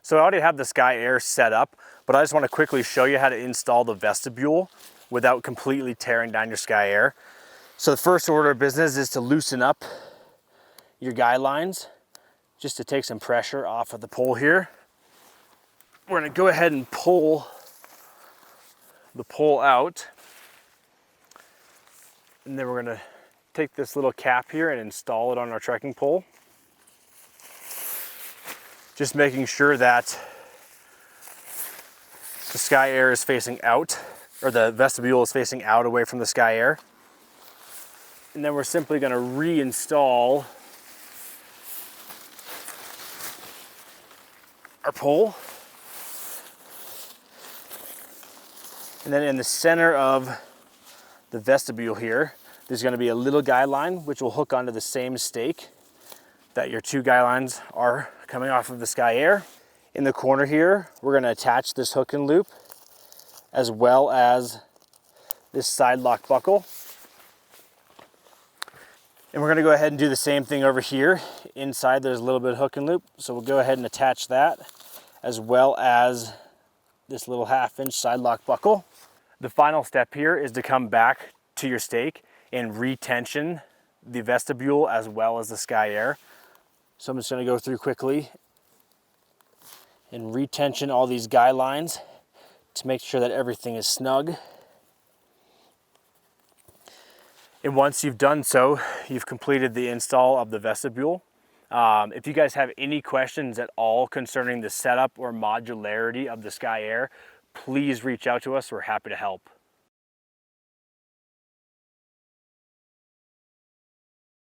So I already have the SkyAir set up, but I just want to quickly show you how to install the vestibule without completely tearing down your SkyAir. So the first order of business is to loosen up your guide lines, just to take some pressure off of the pole here. We're going to go ahead and pull the pole out, and then we're going to take this little cap here and install it on our trekking pole. Just making sure that the SkyAir is facing out, or the vestibule is facing out away from the SkyAir. And then we're simply going to reinstall our pole. And then in the center of the vestibule here, there's going to be a little guide line which will hook onto the same stake that your two guide lines are coming off of the SkyAir. In the corner here, we're going to attach this hook and loop as well as this side lock buckle. And we're going to go ahead and do the same thing over here. Inside there's a little bit of hook and loop, so we'll go ahead and attach that as well as this little 1/2-inch side lock buckle. The final step here is to come back to your stake and retension the vestibule as well as the SkyAir. So I'm just going to go through quickly and retension all these guide lines to make sure that everything is snug. And once you've done so, you've completed the install of the vestibule. If you guys have any questions at all concerning the setup or modularity of the SkyAir, please reach out to us. We're happy to help.